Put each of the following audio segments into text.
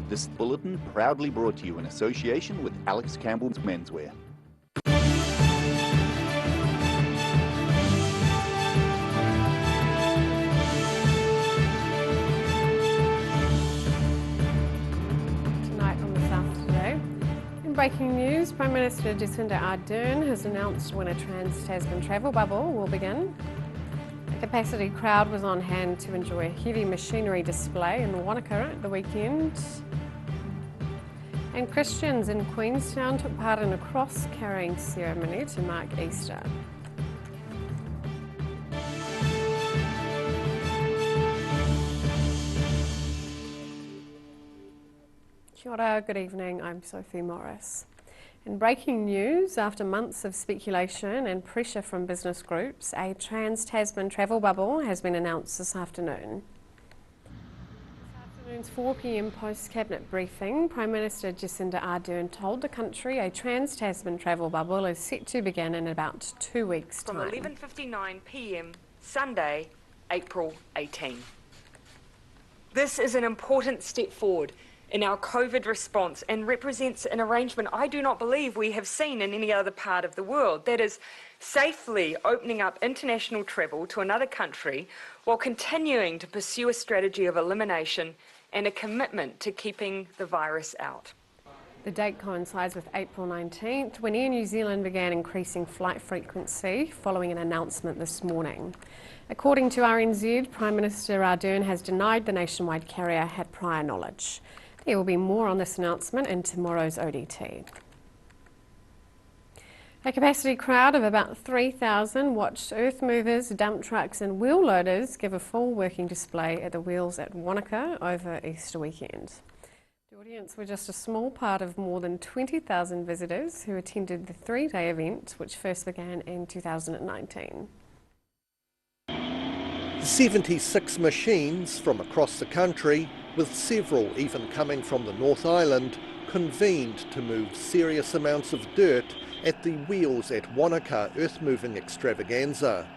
This bulletin proudly brought to you in association with Alex Campbell's Menswear. Tonight on the South Today. In breaking news, Prime Minister Jacinda Ardern has announced when a trans-Tasman travel bubble will begin. A capacity crowd was on hand to enjoy a heavy machinery display in Wanaka at the weekend. And Christians in Queenstown took part in a cross-carrying ceremony to mark Easter. Kia ora, good evening, I'm Sophie Morris. In breaking news, after months of speculation and pressure from business groups, a trans-Tasman travel bubble has been announced this afternoon. This afternoon's 4 p.m. post-cabinet briefing, Prime Minister Jacinda Ardern told the country a trans-Tasman travel bubble is set to begin in about 2 weeks' time. From 11:59 p.m. Sunday, April 18. This is an important step forward in our COVID response and represents an arrangement I do not believe we have seen in any other part of the world. That is, safely opening up international travel to another country while continuing to pursue a strategy of elimination and a commitment to keeping the virus out. The date coincides with April 19th, when Air New Zealand began increasing flight frequency following an announcement this morning. According to RNZ, Prime Minister Ardern has denied the nationwide carrier had prior knowledge. There will be more on this announcement in tomorrow's ODT. A capacity crowd of about 3,000 watched earth movers, dump trucks and wheel loaders give a full working display at the wheels at Wanaka over Easter weekend. The audience were just a small part of more than 20,000 visitors who attended the 3-day event, which first began in 2019. 76 machines from across the country, with several even coming from the North Island, convened to move serious amounts of dirt at the wheels at Wanaka earth-moving extravaganza.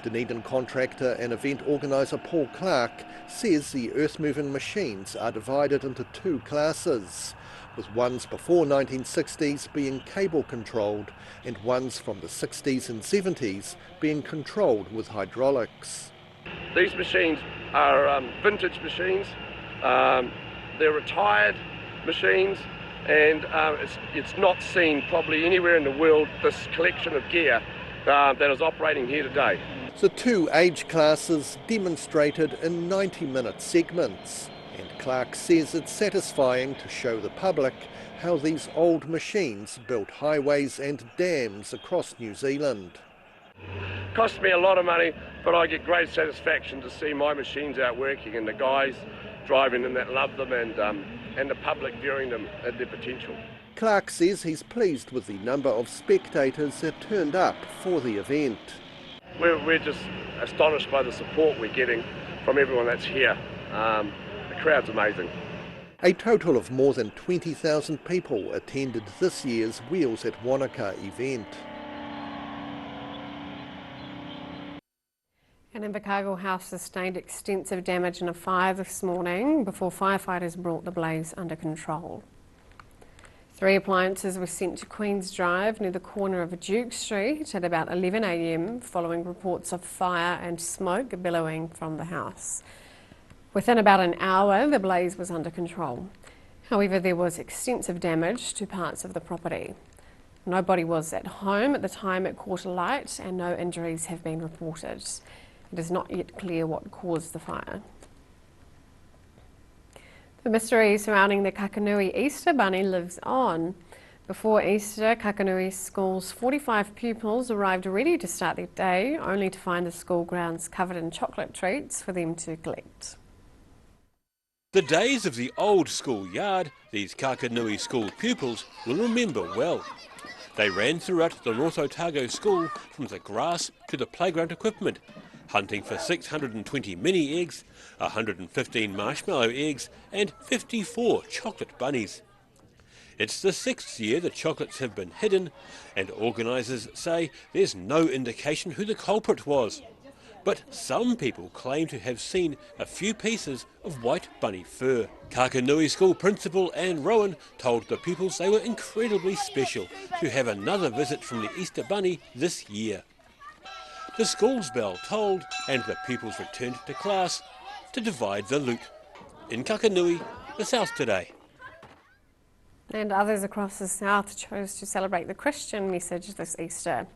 Dunedin contractor and event organiser Paul Clark says the earth-moving machines are divided into 2 classes, with ones before 1960s being cable-controlled and ones from the 60s and 70s being controlled with hydraulics. These machines are vintage machines. They're retired machines, and it's not seen probably anywhere in the world, this collection of gear that is operating here today. The 2 age classes demonstrated in 90-minute segments, and Clark says it's satisfying to show the public how these old machines built highways and dams across New Zealand. Cost me a lot of money, but I get great satisfaction to see my machines out working and the guys driving them that love them and the public viewing them at their potential. Clark says he's pleased with the number of spectators that turned up for the event. We're just astonished by the support we're getting from everyone that's here. The crowd's amazing. A total of more than 20,000 people attended this year's Wheels at Wanaka event. An Invercargill house sustained extensive damage in a fire this morning before firefighters brought the blaze under control. 3 appliances were sent to Queen's Drive near the corner of Duke Street at about 11 a.m. following reports of fire and smoke billowing from the house. Within about an hour, the blaze was under control. However, there was extensive damage to parts of the property. Nobody was at home at the time it caught alight and no injuries have been reported. It is not yet clear what caused the fire. The mystery surrounding the Kakanui Easter Bunny lives on. Before Easter, Kakanui School's 45 pupils arrived ready to start their day, only to find the school grounds covered in chocolate treats for them to collect. The days of the old school yard, these Kakanui School pupils will remember well. They ran throughout the North Otago school from the grass to the playground equipment, hunting for 620 mini eggs, 115 marshmallow eggs and 54 chocolate bunnies. It's the 6th year the chocolates have been hidden, and organisers say there's no indication who the culprit was. but some people claim to have seen a few pieces of white bunny fur. Orokinui School Principal Anne Rowan told the pupils they were incredibly special to have another visit from the Easter Bunny this year. The school's bell tolled and the pupils returned to class to divide the loot. In Orokinui, the South Today. And others across the south chose to celebrate the Christian message this Easter.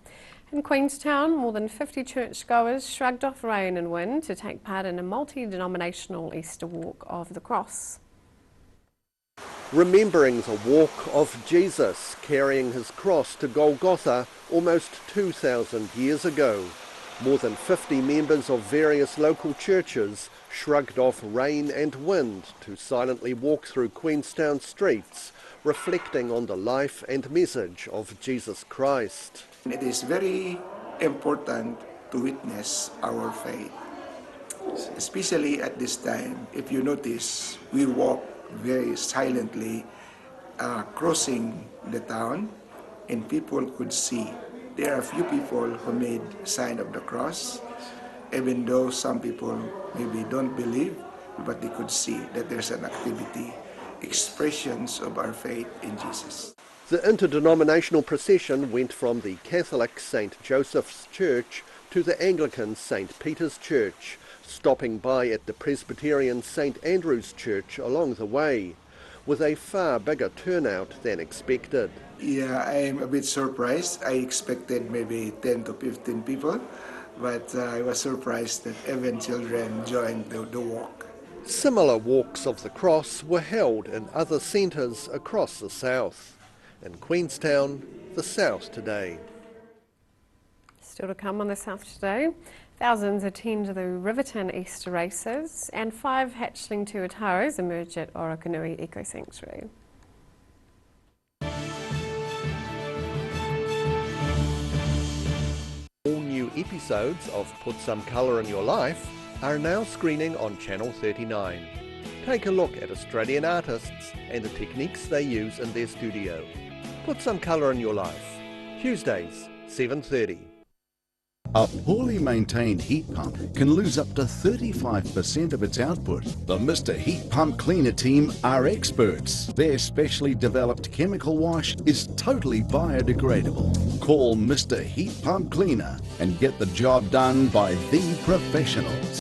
In Queenstown, more than 50 churchgoers shrugged off rain and wind to take part in a multi-denominational Easter walk of the cross. Remembering the walk of Jesus carrying his cross to Golgotha almost 2,000 years ago. More than 50 members of various local churches shrugged off rain and wind to silently walk through Queenstown streets, reflecting on the life and message of Jesus Christ. It is very important to witness our faith, especially at this time. If you notice, we walk very silently crossing the town, and people could see. There are a few people who made sign of the cross, even though some people maybe don't believe, but they could see that there's an activity, expressions of our faith in Jesus. The interdenominational procession went from the Catholic St. Joseph's Church to the Anglican St. Peter's Church, stopping by at the Presbyterian St. Andrew's Church along the way, with a far bigger turnout than expected. Yeah, I'm a bit surprised. I expected maybe 10 to 15 people, but I was surprised that even children joined the walk. Similar walks of the cross were held in other centres across the south. In Queenstown, the South Today. Still to come on the South Today. Thousands attend the Riverton Easter Races and 5 hatchling tuataras emerge at Orokinui Eco Sanctuary. All new episodes of Put Some Colour in Your Life are now screening on Channel 39. Take a look at Australian artists and the techniques they use in their studio. Put Some Colour in Your Life. Tuesdays, 7:30. A poorly maintained heat pump can lose up to 35% of its output. The Mr. Heat Pump Cleaner team are experts. Their specially developed chemical wash is totally biodegradable. Call Mr. Heat Pump Cleaner and get the job done by the professionals.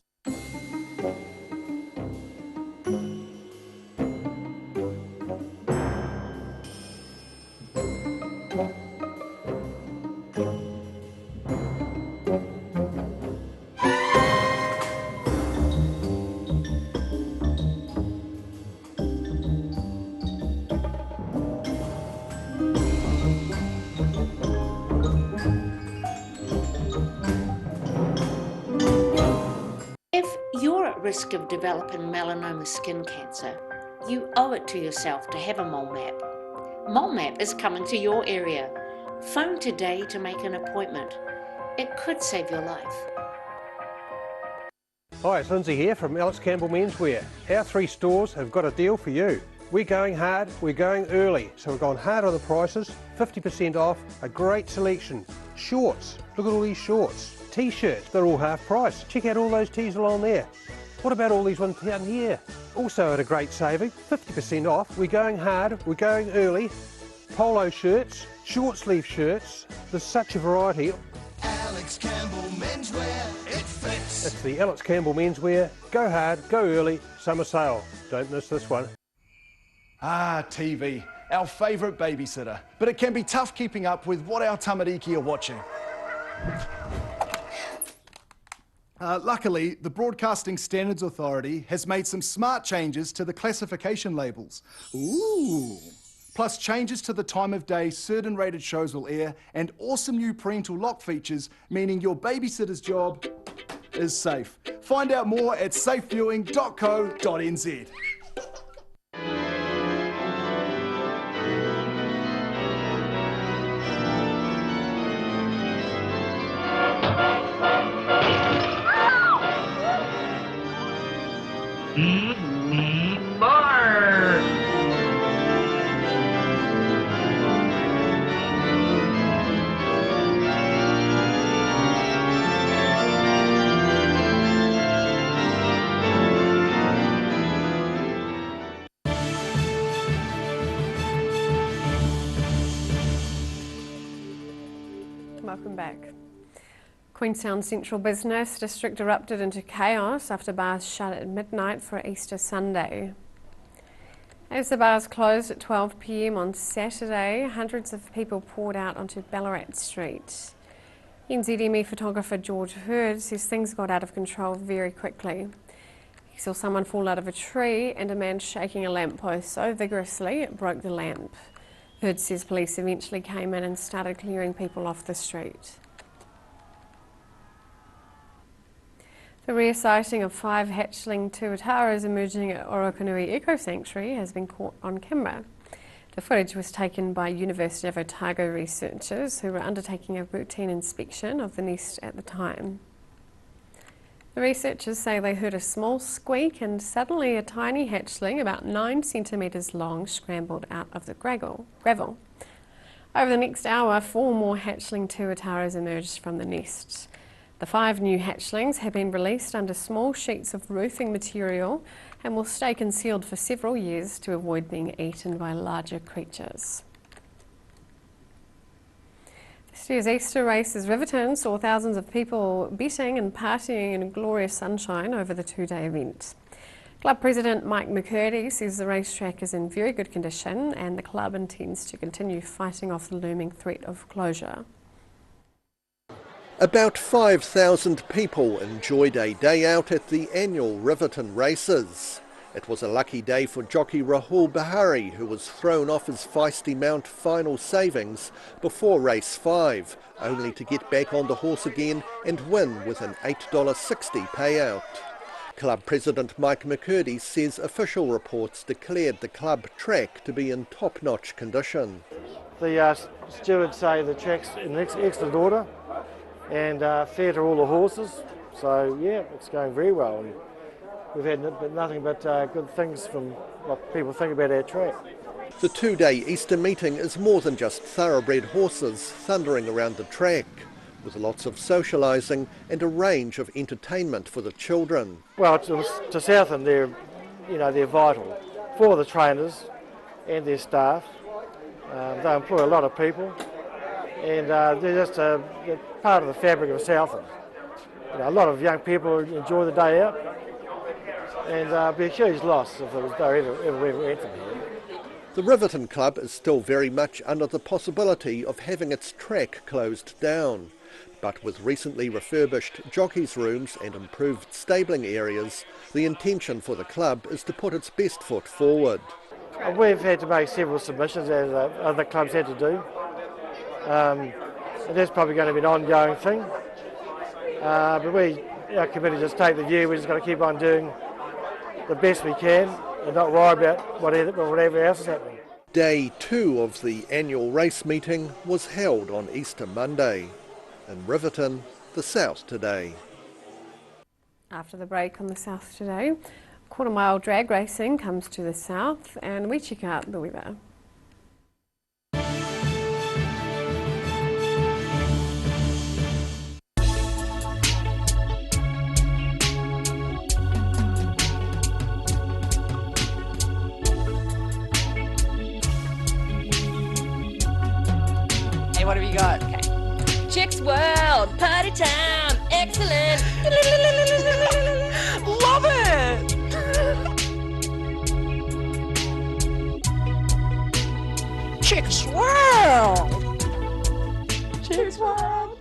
Risk of developing melanoma skin cancer, you owe it to yourself to have a mole map. Mole map is coming to your area. Phone today to make an appointment. It could save your life. Hi, it's Lindsay here from Alex Campbell Menswear. Our 3 stores have got a deal for you. We're going hard, we're going early, so we're going hard on the prices, 50% off, a great selection. Shorts, look at all these shorts. T-shirts, they're all half price. Check out all those tees along there. What about all these ones down here? Also at a great saving, 50% off. We're going hard, we're going early. Polo shirts, short sleeve shirts, there's such a variety. Alex Campbell Menswear, it fits. It's the Alex Campbell Menswear. Go hard, go early, summer sale. Don't miss this one. Ah, TV, our favourite babysitter. But it can be tough keeping up with what our tamariki are watching. Luckily, the Broadcasting Standards Authority has made some smart changes to the classification labels. Ooh! Plus changes to the time of day certain rated shows will air and awesome new parental lock features, meaning your babysitter's job is safe. Find out more at safeviewing.co.nz. Welcome back. Queenstown Central Business District erupted into chaos after bars shut at midnight for Easter Sunday. As the bars closed at 12 p.m. on Saturday, hundreds of people poured out onto Ballarat Street. NZME photographer George Hurd says things got out of control very quickly. He saw someone fall out of a tree and a man shaking a lamppost so vigorously it broke the lamp. Hurd says police eventually came in and started clearing people off the street. The rare sighting of 5 hatchling tuataras emerging at Orokinui Eco Sanctuary has been caught on camera. The footage was taken by University of Otago researchers who were undertaking a routine inspection of the nest at the time. The researchers say they heard a small squeak and suddenly a tiny hatchling about 9 centimetres long scrambled out of the gravel. Over the next hour, 4 more hatchling tuataras emerged from the nest. The 5 new hatchlings have been released under small sheets of roofing material and will stay concealed for several years to avoid being eaten by larger creatures. This year's Easter Races Riverton saw thousands of people betting and partying in glorious sunshine over the 2-day event. Club President Mike McCurdy says the racetrack is in very good condition and the club intends to continue fighting off the looming threat of closure. About 5,000 people enjoyed a day out at the annual Riverton Races. It was a lucky day for jockey Rahul Bahari, who was thrown off his feisty mount Final Savings before race 5, only to get back on the horse again and win with an $8.60 payout. Club President Mike McCurdy says official reports declared the club track to be in top-notch condition. The stewards say the track's in excellent order and fair to all the horses, so yeah, it's going very well. And we've had nothing but good things from what people think about our track. The 2-day Easter meeting is more than just thoroughbred horses thundering around the track, with lots of socialising and a range of entertainment for the children. Well, to Southern, they're vital for the trainers and their staff. They employ a lot of people, and they're just they're part of the fabric of Southern. A lot of young people enjoy the day out, and it'd be a huge loss if they ever entered here. The Riverton Club is still very much under the possibility of having its track closed down, but with recently refurbished jockeys' rooms and improved stabling areas, the intention for the club is to put its best foot forward. We've had to make several submissions, as other clubs had to do. And that's probably going to be an ongoing thing. But our committee just take the view we're just going to keep on doing the best we can and not worry about whatever else is happening. Day 2 of the annual race meeting was held on Easter Monday. In Riverton, the South Today. After the break on the South Today, quarter-mile drag racing comes to the south and we check out the weather. Hey, what have you got? Okay. Chicks World, party time, excellent. Love it. Chicks World. Chicks World.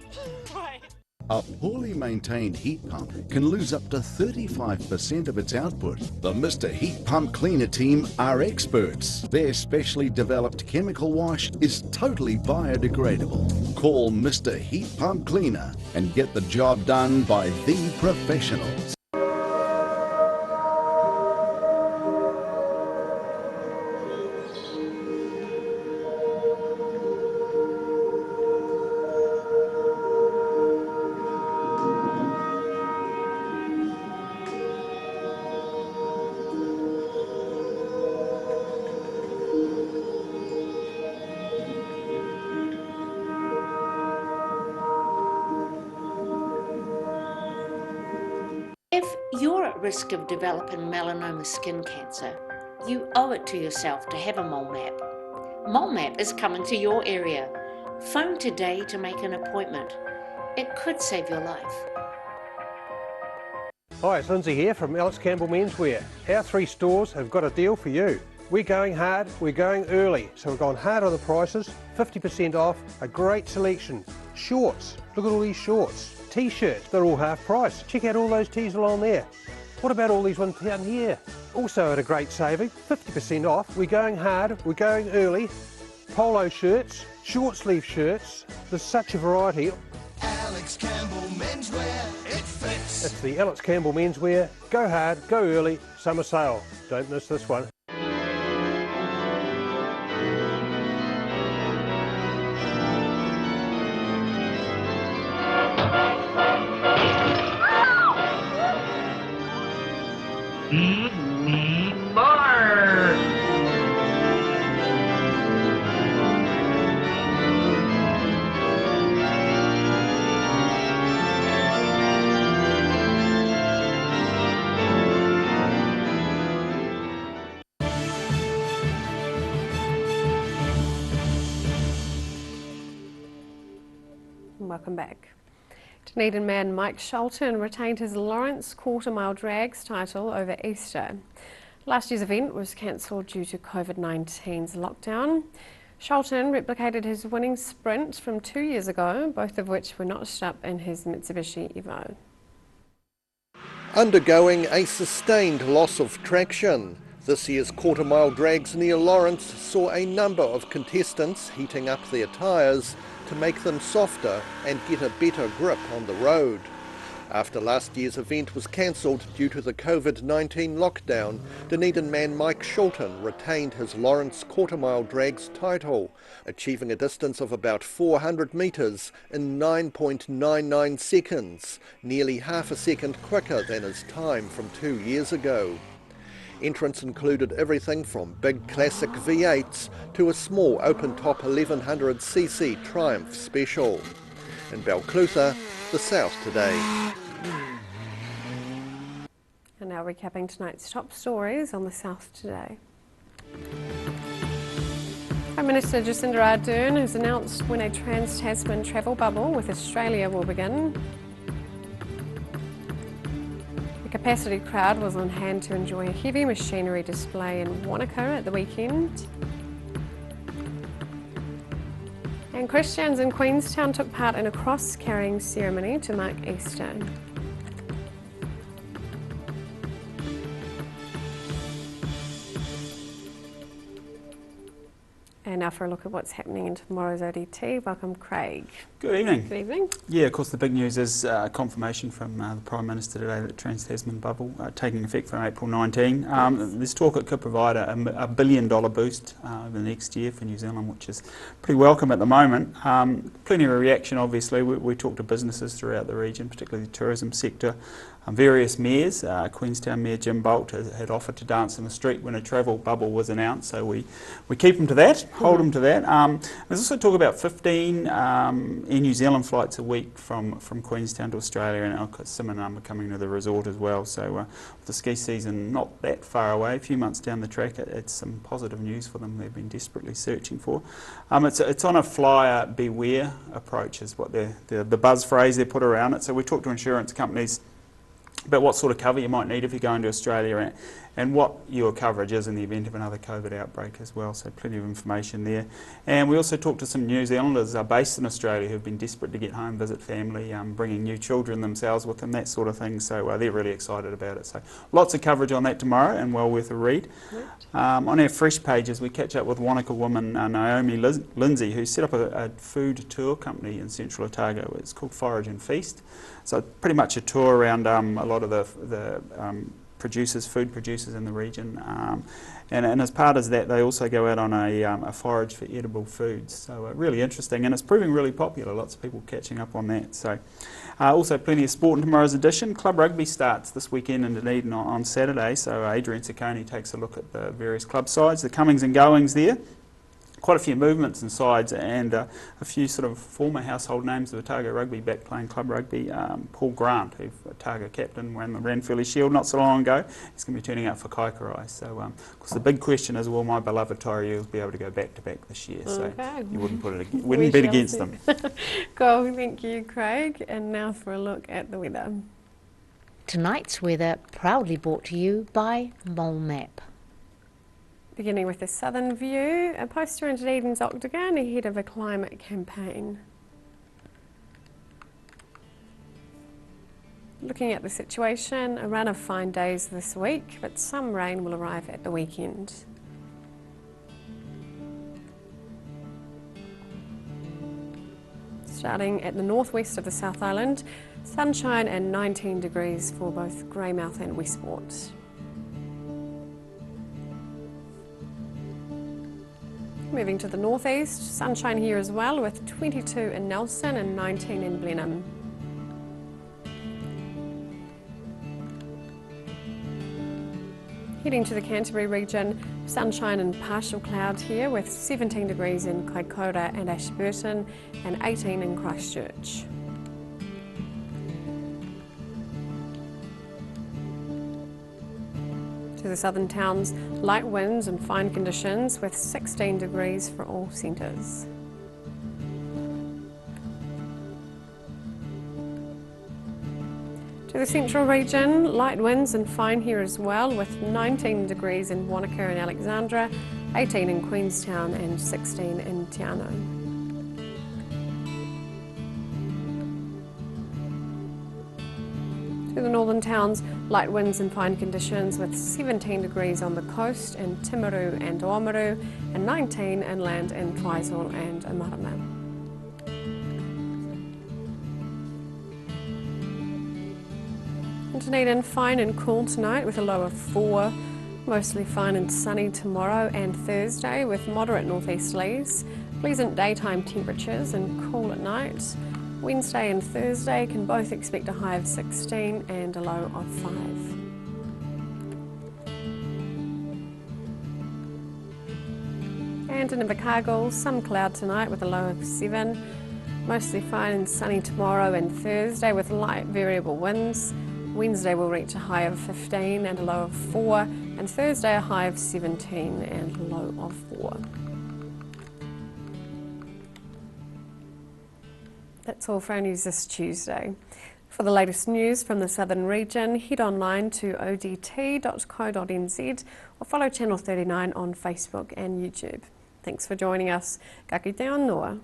A poorly maintained heat pump can lose up to 35% of its output. The Mr. Heat Pump Cleaner team are experts. Their specially developed chemical wash is totally biodegradable. Call Mr. Heat Pump Cleaner and get the job done by the professionals. If you're at risk of developing melanoma skin cancer, you owe it to yourself to have a mole map. Mole map is coming to your area. Phone today to make an appointment. It could save your life. Hi, it's Lindsay here from Alex Campbell Menswear. Our 3 stores have got a deal for you. We're going hard, we're going early, so we've gone hard on the prices, 50% off, a great selection. Shorts, look at all these shorts. T-shirts, they're all half price. Check out all those tees along there. What about all these ones down here? Also at a great saving, 50% off. We're going hard, we're going early. Polo shirts, short sleeve shirts, there's such a variety. Alex Campbell Menswear, it fits. It's the Alex Campbell Menswear. Go hard, go early, summer sale. Don't miss this one. Welcome back. Dunedin man Mike Shelton retained his Lawrence Quarter Mile Drags title over Easter. Last year's event was cancelled due to COVID-19's lockdown. Shelton replicated his winning sprint from 2 years ago, both of which were notched up in his Mitsubishi Evo. Undergoing a sustained loss of traction, this year's quarter mile drags near Lawrence saw a number of contestants heating up their tyres to make them softer and get a better grip on the road. After last year's event was cancelled due to the COVID-19 lockdown, Dunedin man Mike Shelton retained his Lawrence Quarter Mile Drags title, achieving a distance of about 400 metres in 9.99 seconds, nearly half a second quicker than his time from 2 years ago. Entrants included everything from big classic V8s to a small open-top 1100cc Triumph Special. In Balclutha, the South today. And now recapping tonight's top stories on the South today. Prime Minister Jacinda Ardern has announced when a trans-Tasman travel bubble with Australia will begin. A capacity crowd was on hand to enjoy a heavy machinery display in Wanaka at the weekend. And Christians in Queenstown took part in a cross-carrying ceremony to mark Easter. And now for a look at what's happening in tomorrow's ODT. Welcome, Craig. Good evening. Good evening. Yeah, of course, the big news is confirmation from the Prime Minister today that Trans-Tasman bubble taking effect from April 19. There's talk it could provide a $1 billion boost over the next year for New Zealand, which is pretty welcome at the moment. Plenty of a reaction, obviously. We talked to businesses throughout the region, particularly the tourism sector. Various mayors, Queenstown Mayor Jim Bolt had offered to dance in the street when a travel bubble was announced, so we keep him to that, hold him to that. There's also talk about 15 Air New Zealand flights a week from Queenstown to Australia, and a similar number coming to the resort as well. So with the ski season not that far away, a few months down the track, it's some positive news for them they've been desperately searching for. It's on a flyer beware approach is what the buzz phrase they put around it. So we talk to insurance companies about what sort of cover you might need if you're going to Australia and what your coverage is in the event of another COVID outbreak as well, so plenty of information there. And we also talked to some New Zealanders based in Australia who've been desperate to get home, visit family, bringing new children themselves with them, that sort of thing, so they're really excited about it. So lots of coverage on that tomorrow and well worth a read. On our fresh pages we catch up with Wanaka woman Naomi Lindsay, who set up a food tour company in Central Otago. It's called Forage and Feast. So pretty much a tour around a lot of the food producers in the region, and as part of that they also go out on a forage for edible foods, so really interesting, and it's proving really popular, lots of people catching up on that. So also plenty of sport in tomorrow's edition. Club rugby starts this weekend in Dunedin on Saturday, so Adrian Ciccone takes a look at the various club sides, the comings and goings there. quite a few movements and sides, and a few sort of former household names of Otago rugby back playing club rugby. Paul Grant, who's Otago captain, ran the Ranfurly Shield not so long ago. He's going to be turning up for Kaikorai. So, of course, the big question is, will my beloved Tairua be able to go back to back this year? So you wouldn't bet against them. Cool, thank you, Craig. And now for a look at the weather. Tonight's weather proudly brought to you by Mole Map. Beginning with the southern view, a poster in Dunedin's Octagon ahead of a climate campaign. Looking at the situation, a run of fine days this week, but some rain will arrive at the weekend. Starting at the northwest of the South Island, sunshine and 19 degrees for both Greymouth and Westport. Moving to the northeast, sunshine here as well with 22 in Nelson and 19 in Blenheim. Heading to the Canterbury region, sunshine and partial cloud here with 17 degrees in Kaikoura and Ashburton and 18 in Christchurch. To the southern towns, light winds and fine conditions with 16 degrees for all centres. To the central region, light winds and fine here as well with 19 degrees in Wanaka and Alexandra, 18 in Queenstown and 16 in Te Anau. To the northern towns, light winds and fine conditions with 17 degrees on the coast in Timaru and Oamaru and 19 inland in Twizel and Amarama. In Dunedin, fine and cool tonight with a low of 4, mostly fine and sunny tomorrow and Thursday with moderate northeasterlies, pleasant daytime temperatures and cool at night. Wednesday and Thursday can both expect a high of 16 and a low of 5. And in Invercargill, some cloud tonight with a low of 7. Mostly fine and sunny tomorrow and Thursday with light variable winds. Wednesday will reach a high of 15 and a low of 4. And Thursday a high of 17 and a low of 4. That's all for our news this Tuesday. For the latest news from the southern region, head online to odt.co.nz or follow Channel 39 on Facebook and YouTube. Thanks for joining us. Ka kite anō.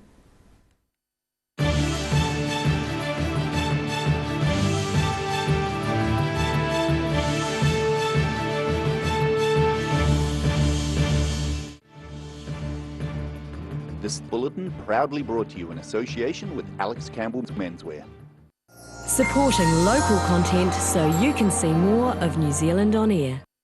This bulletin proudly brought to you in association with Alex Campbell's Menswear. Supporting local content so you can see more of New Zealand on air.